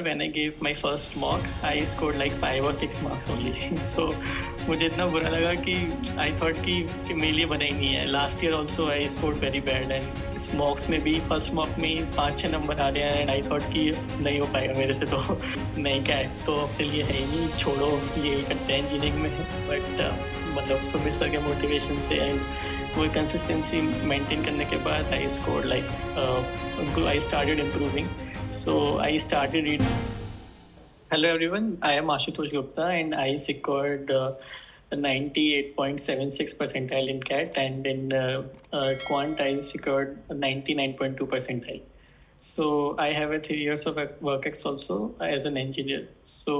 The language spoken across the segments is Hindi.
when I gave my first mock, I scored like 5 or 6 marks only. So मुझे इतना बुरा लगा कि I thought कि मेरे लिए बना ही नहीं है. Last year also I scored very bad and इस mocks में भी first mock में 5-6 नंबर आ रहे हैं and I thought कि नहीं हो पाएगा मेरे से तो नहीं क्या है तो अपने लिए है ही नहीं, छोड़ो ये करते हैं इंजीनियरिंग में. बट मतलब सुमित सर के मोटिवेशन से एंड वो कंसिस्टेंसी मेंटेन करने के बाद I score like I started improving. So I started reading. Hello everyone, I am Ashutosh Gupta and I scored 98.76 percentile in CAT and in Quant I scored 99.2 percentile. So I have a 3 years of work ex also as an engineer. So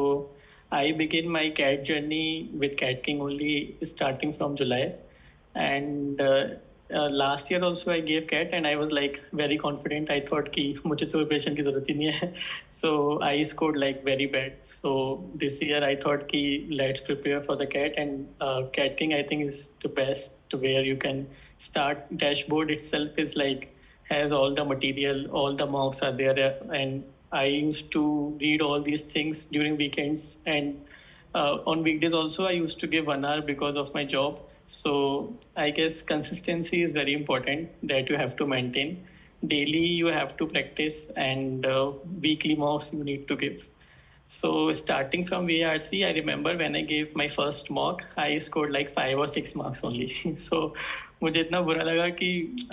I began my CAT journey with CAT King only starting from July. And last year also I gave CAT and I was like very confident. I thought कि मुझे तो प्रिपरेशन की जरूरत ही नहीं है. So I scored like very bad. So this year I thought कि let's prepare for the CAT and CAT King I think is the best where you can start. Dashboard itself is like has all the material, all the mocks are there, and I used to read all these things during weekends and on weekdays also I used to give 1 hour because of my job. So I guess consistency is very important that you have to maintain. Daily you have to practice and weekly mocks you need to give. So starting from VRC, I remember when I gave my first mock, I scored like 5 or 6 marks only. So मुझे इतना बुरा लगा कि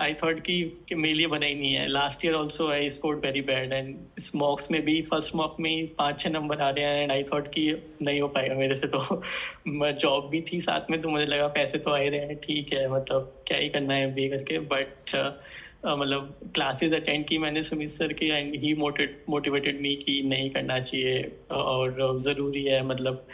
I thought कि मेरे लिए बना ही नहीं है. Last year also I scored very bad and इस mocks में भी first mock में 5-6 नंबर आ रहे हैं and I thought कि नहीं हो पाएगा मेरे से तो जॉब भी थी साथ में तो मुझे लगा पैसे तो आ ही रहे हैं ठीक है मतलब क्या ही करना है MBA करके. बट मतलब क्लासेस अटेंड की मैंने सुमित सर की एंड ही मोटिवेटेड मी कि नहीं करना चाहिए और ज़रूरी है मतलब.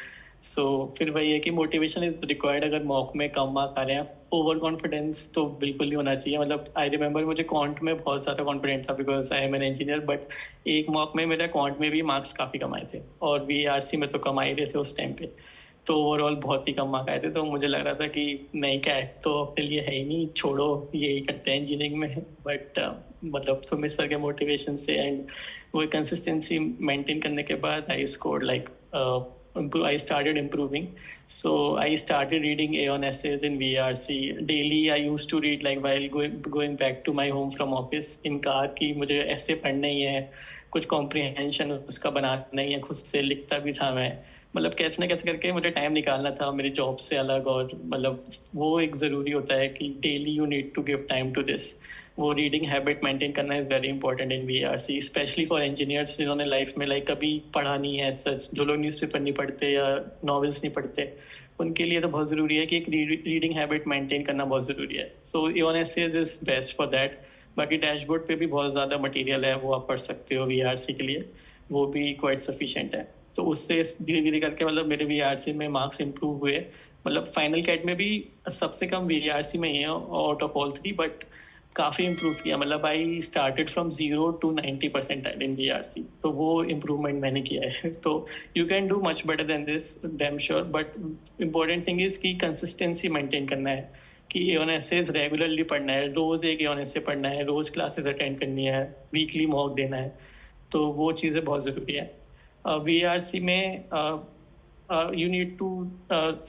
सो फिर वही है कि मोटिवेशन इज रिक्वायर्ड. अगर मॉक में कम मार्क आ रहे हैं ओवर कॉन्फिडेंस तो बिल्कुल नहीं होना चाहिए. मतलब आई रिमेंबर मुझे क्वांट में बहुत ज़्यादा कॉन्फिडेंट था because I am an engineer. But एक मॉक में मेरा क्वांट में भी मार्क्स काफ़ी कम आए थे और VRC में तो कम आ ही रहे थे उस टाइम पे. तो ओवरऑल बहुत ही कम मार्क आए थे तो मुझे लग रहा था कि नहीं क्या है तो अपने लिए है ही नहीं, छोड़ो यही करते हैं इंजीनियरिंग में. बट मतलब सुमित सर के मोटिवेशन से एंड वो कंसिस्टेंसी मेंटेन करने के बाद I scored like I started improving. So I started reading Aeon essays in VRC. Daily I used to read like while going back to my home from office in car कि मुझे ऐसे पढ़ना ही है, कुछ कॉम्प्रिहेंशन उसका बनाना ही है, खुद से लिखता भी था मैं. मतलब कैसे ना कैसे करके मुझे टाइम निकालना था मेरी जॉब से अलग. और मतलब वो एक ज़रूरी होता है कि daily you need to give time to this. वो रीडिंग हैबिट मेंटेन करना is very important in VRC specially for engineers जिन्होंने लाइफ में लाइक कभी पढ़ा नहीं है सच. जो लोग न्यूज़पेपर नहीं पढ़ते या नॉवेल्स नहीं पढ़ते उनके लिए तो बहुत ज़रूरी है कि एक रीडिंग हैबिट मेंटेन करना बहुत ज़रूरी है. सो Aeon essays is best for that. बाकी डैशबोर्ड पे भी बहुत ज़्यादा मटेरियल है वो आप पढ़ सकते हो VRC के लिए. वो भी क्वाइट सफिशिएंट है. तो उससे धीरे धीरे करके मतलब मेरे VRC में मार्क्स इंप्रूव हुए. मतलब फाइनल कैट में भी सबसे कम VRC में ही है आउट ऑफ ऑल 3. बट काफ़ी इम्प्रूव किया. मतलब I started from 0 to 90% in VRC. तो वो इम्प्रूवमेंट मैंने किया है. तो you can do much better than this damn sure. But important thing is कि कंसिस्टेंसी मेंटेन करना है कि Aeon essays रेगुलरली पढ़ना है. रोज़ एक Aeon essay पढ़ना है, रोज़ क्लासेस अटेंड करनी है, वीकली मॉक देना है. तो वो चीज़ें बहुत ज़रूरी है. VRC में you need to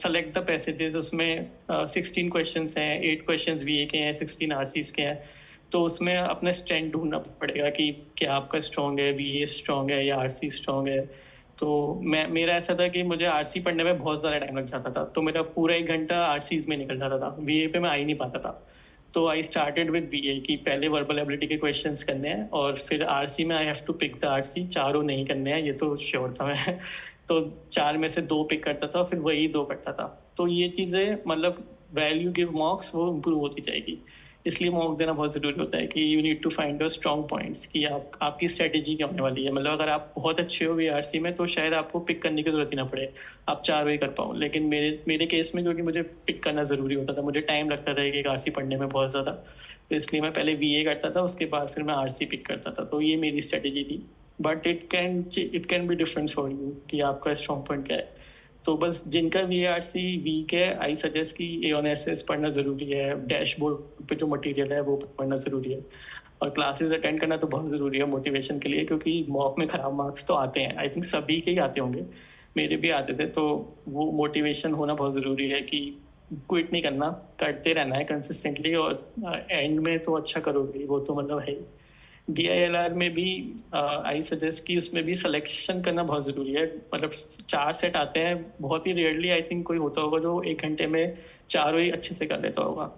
select the passages. उसमें 16 questions हैं, 8 questions VA के हैं, 16 RCs के हैं. तो उसमें अपना स्ट्रेंथ ढूंढना पड़ेगा कि क्या आपका स्ट्रॉन्ग है, VA स्ट्रॉन्ग है या RC स्ट्रॉन्ग है. तो मेरा ऐसा था कि मुझे RC पढ़ने में बहुत ज़्यादा टाइम लग जाता था. तो मेरा पूरा 1 घंटा RCs में निकल जाता था, VA पे मैं आ ही नहीं पाता था. तो आई स्टार्टेड विद VA कि पहले वर्बल एबिलिटी के क्वेश्चंस करने हैं और फिर RC में I have to pick the RC. चारों नहीं करने हैं ये तो श्योर था मैं. तो 4 में से 2 पिक करता था फिर वही 2 करता था. तो ये चीज़ें मतलब वैल्यू गिव मॉक्स वो इम्प्रूव होती जाएगी. इसलिए मॉक देना बहुत ज़रूरी होता है कि you need to find your strong points कि आपकी स्ट्रेटेजी क्या होने वाली है. मतलब अगर आप बहुत अच्छे हो VRC में तो शायद आपको पिक करने की ज़रूरत ही ना पड़े, आप 4 ही कर पाओ. लेकिन मेरे केस में क्योंकि मुझे पिक करना ज़रूरी होता था, मुझे टाइम लगता था एक RC पढ़ने में बहुत ज़्यादा. तो इसलिए मैं पहले VA करता था उसके बाद फिर मैं RC पिक करता था. तो ये मेरी स्ट्रेटेजी थी. But it can be different for you कि आपका स्ट्रॉन्ग पॉइंट क्या है. तो बस जिनका VRC वीक है आई सजेस्ट कि Aeon essays पढ़ना ज़रूरी है. डैशबोर्ड पे जो मटेरियल है वो पढ़ना ज़रूरी है. और क्लासेस अटेंड करना तो बहुत ज़रूरी है मोटिवेशन के लिए, क्योंकि मॉक में ख़राब मार्क्स तो आते हैं, आई थिंक सभी के ही आते होंगे, मेरे भी आते थे। तो वो मोटिवेशन होना बहुत ज़रूरी है कि क्विट नहीं करना, करते रहना है कंसिस्टेंटली, और एंड में तो अच्छा करोगे, वो तो मतलब है। DILR में भी आई सजेस्ट कि उसमें भी सिलेक्शन करना बहुत ज़रूरी है। मतलब 4 सेट आते हैं, बहुत ही रेयरली आई थिंक कोई होता होगा जो 1 घंटे में चारों ही अच्छे से कर लेता होगा।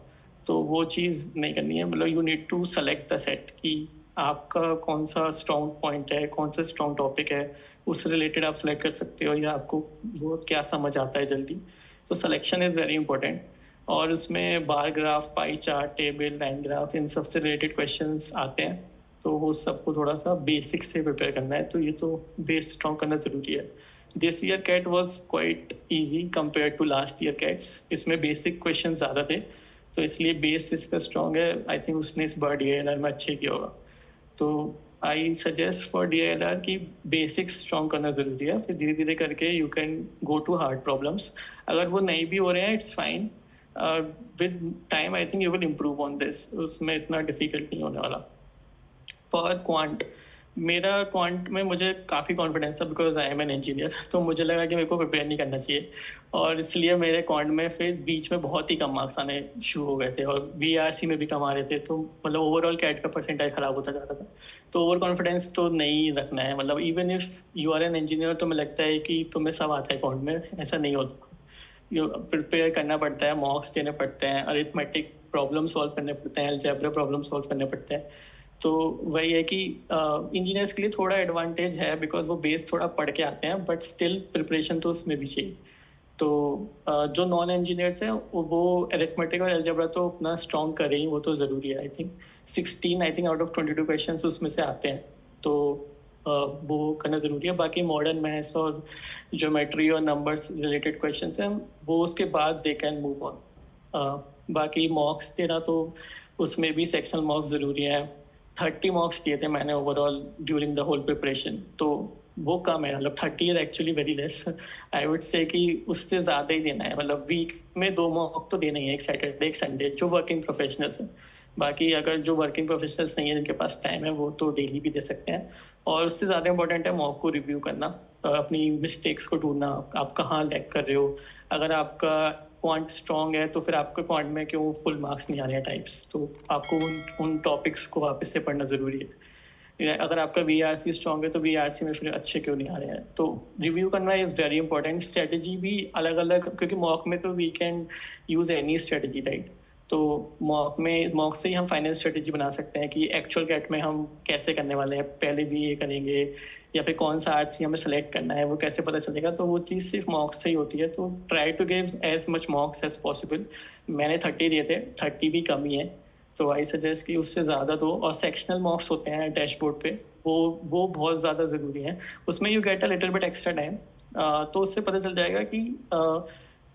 तो वो चीज़ नहीं करनी है, मतलब you need to select the set कि आपका कौन सा स्ट्रॉन्ग पॉइंट है, कौन सा स्ट्रॉन्ग टॉपिक है, उससे रिलेटेड आप सेलेक्ट कर सकते हो, या आपको वो क्या समझ आता है जल्दी। तो सिलेक्शन इज़ वेरी इंपॉर्टेंट। और उसमें bar graph, pie chart, table, line graph, इन सब से रिलेटेड क्वेश्चंस आते हैं। तो वो सबको थोड़ा सा बेसिक से प्रिपेयर करना है, तो ये तो बेस स्ट्रॉन्ग करना जरूरी है। This year CAT was quite easy compare to last year CATs. इसमें बेसिक क्वेश्चन ज़्यादा थे, तो इसलिए बेस इसका स्ट्रॉन्ग है। आई थिंक उसने इस बार DILR में अच्छे किया होगा। तो आई सजेस्ट फॉर DILR की बेसिक स्ट्रॉन्ग करना जरूरी है, फिर धीरे धीरे करके you can go to hard problems. अगर वो नहीं भी हो रहे हैं, it's fine. With time I think you will improve on this, उसमें इतना डिफिकल्ट नहीं होने वाला। फॉर क्वांट, मेरा क्वांट में मुझे काफ़ी कॉन्फिडेंस है, because I am N engineer. तो मुझे लगा कि मेरे को प्रिपेयर नहीं करना चाहिए, और इसलिए मेरे क्वांट में फिर बीच में बहुत ही कम मार्क्स आने शुरू हो गए थे, और VRC में भी कम आ रहे थे। तो मतलब ओवरऑल कैट का परसेंटाइज खराब होता जा रहा था। तो ओवर कॉन्फिडेंस तो नहीं रखना है, मतलब even if you are an engineer, तो मुझे लगता है कि तुम्हें सब आता है क्वांट में, ऐसा नहीं होता। प्रिपेयर करना पड़ता है, मॉक्स देने पड़ते हैं, अरिथमेटिक प्रॉब्लम सॉल्व करने पड़ते हैं, अलजेब्रा प्रॉब्लम सॉल्व करने पड़ते हैं। तो वही है कि इंजीनियर्स के लिए थोड़ा एडवांटेज है, बिकॉज वो बेस थोड़ा पढ़ के आते हैं, बट स्टिल प्रिपरेशन तो उसमें भी चाहिए। तो जो नॉन इंजीनियर्स हैं वो अरिथमेटिक और अलजेब्रा तो अपना स्ट्रॉन्ग करें ही, वो तो ज़रूरी है। I think 16 I think out of 22 question उसमें से आते हैं। तो वो करना ज़रूरी है। बाकी मॉडर्न मैथ्स और ज्योमेट्री और नंबर्स रिलेटेड क्वेश्चन हैं, वो उसके बाद दे कैन मूव ऑन। बाकी मॉक्स देना, तो उसमें भी सेक्शनल मॉक्स ज़रूरी है। 30 मॉक्स दिए थे मैंने overall during the whole preparation. तो वो कम है, मतलब 30 is actually very less. I would say कि उससे ज़्यादा ही देना है, मतलब वीक में 2 मॉक तो देना ही है, एक सैटरडे एक संडे, जो वर्किंग प्रोफेशनल्स हैं। बाकी अगर जो वर्किंग प्रोफेशनल्स नहीं है, जिनके पास टाइम है, वो तो डेली भी दे सकते हैं। और उससे ज़्यादा इंपॉर्टेंट है मॉक को रिव्यू करना, अपनी मिस्टेक्स को ढूंढना, आप कहाँ लैग कर रहे हो। अगर आपका क्वांट स्ट्रॉन्ग है, तो फिर आपके क्वांट में क्यों फुल मार्क्स नहीं आ रहे हैं टाइप्स, तो आपको उन टॉपिक्स को वापस से पढ़ना ज़रूरी है। अगर आपका VRC स्ट्रॉन्ग है, तो VRC में फिर अच्छे क्यों नहीं आ रहे हैं, तो रिव्यू करना इज़ वेरी इंपॉर्टेंट। स्ट्रेटजी भी अलग अलग, क्योंकि मॉक में तो we can use any strategy, right. तो मॉक से ही हम फाइनल स्ट्रेटजी बना सकते हैं कि एक्चुअल कैट में हम कैसे करने वाले हैं, पहले भी ये करेंगे, या फिर कौन सा आर्ट्स हमें सेलेक्ट करना है, वो कैसे पता चलेगा। तो वो चीज़ सिर्फ मॉक्स से ही होती है। तो try to give as much mocks as possible. मैंने 30 दिए थे, 30 भी कम ही है, तो आई सजेस्ट कि उससे ज़्यादा दो। और सेक्शनल मॉक्स होते हैं डैशबोर्ड पे, वो बहुत ज़्यादा ज़रूरी है। उसमें you get a little bit extra time, तो उससे पता चल जाएगा कि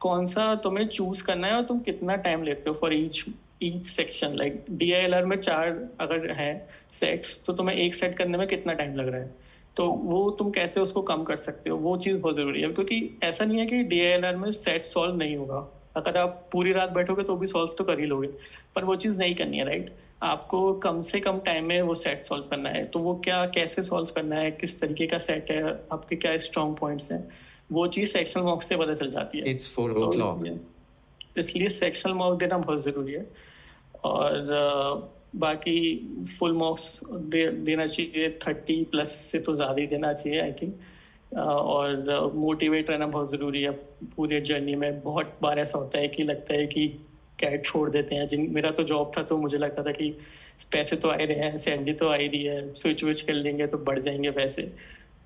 कौन सा तुम्हें चूज करना है, और तुम कितना टाइम लेते हो for each section. Like DILR में 4 अगर है सेट्स, तो तुम्हें एक सेट करने में कितना टाइम लग रहा है, तो वो तुम कैसे उसको कम कर सकते हो, वो चीज़ बहुत ज़रूरी है। क्योंकि ऐसा नहीं है कि DILR में सेट सॉल्व नहीं होगा, अगर आप पूरी रात बैठोगे तो भी सॉल्व तो कर ही लोगे, पर वो चीज़ नहीं करनी है, राइट। आपको कम से कम टाइम में वो सेट सॉल्व करना है। तो वो क्या, कैसे सॉल्व करना है, किस तरीके का सेट है, आपके क्या स्ट्रॉन्ग पॉइंट्स हैं, वो चीज़ सेक्शनल मॉक से पता चल जाती है। It's 4 तो o'clock. इसलिए सेक्शनल मॉक देना बहुत ज़रूरी है। और बाकी फुल मार्क्स देना चाहिए, 30 प्लस से तो ज़्यादा ही देना चाहिए आई थिंक। और मोटिवेट रहना बहुत ज़रूरी है पूरे जर्नी में। बहुत बार ऐसा होता है कि लगता है कि कैट छोड़ देते हैं। जिन मेरा तो जॉब था, तो मुझे लगता था कि पैसे तो आ ही रहे हैं, सैलरी तो आ ही रही है, स्विच विच कर लेंगे तो बढ़ जाएंगे पैसे।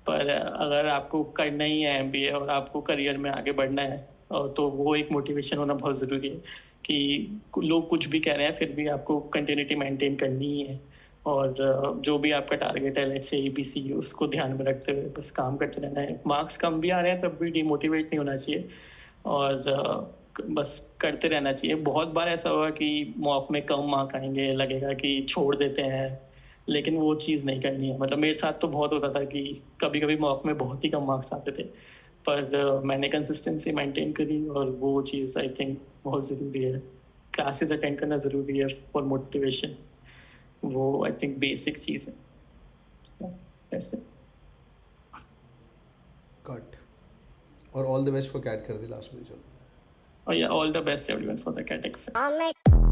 पर अगर आपको करना ही है MBA और आपको करियर में आगे बढ़ना है, तो वो एक मोटिवेशन होना बहुत ज़रूरी है कि लोग कुछ भी कह रहे हैं, फिर भी आपको कंटिन्यूटी मेंटेन करनी ही है। और जो भी आपका टारगेट है, लेट्स से ABC, उसको ध्यान में रखते हुए बस काम करते रहना है। मार्क्स कम भी आ रहे हैं, तब भी डिमोटिवेट नहीं होना चाहिए, और बस करते रहना चाहिए। बहुत बार ऐसा हुआ कि मॉक में कम मार्क आएंगे, लगेगा कि छोड़ देते हैं, लेकिन वो चीज़ नहीं करनी है। मतलब मेरे साथ तो बहुत होता था कि कभी कभी मॉक में बहुत ही कम मार्क्स आते थे, पर मैंने कंसिस्टेंसी मेंटेन करी, और वो चीज़ आई थिंक बहुत ज़रूरी है। क्लासेस अटेंड करना ज़रूरी है फॉर मोटिवेशन। वो आई थिंक बेसिक चीज़ है। That's it. कट। और all the best for CAT कर दे लास्ट में चलो। Oh yeah, all the best everyone for the CAT exam.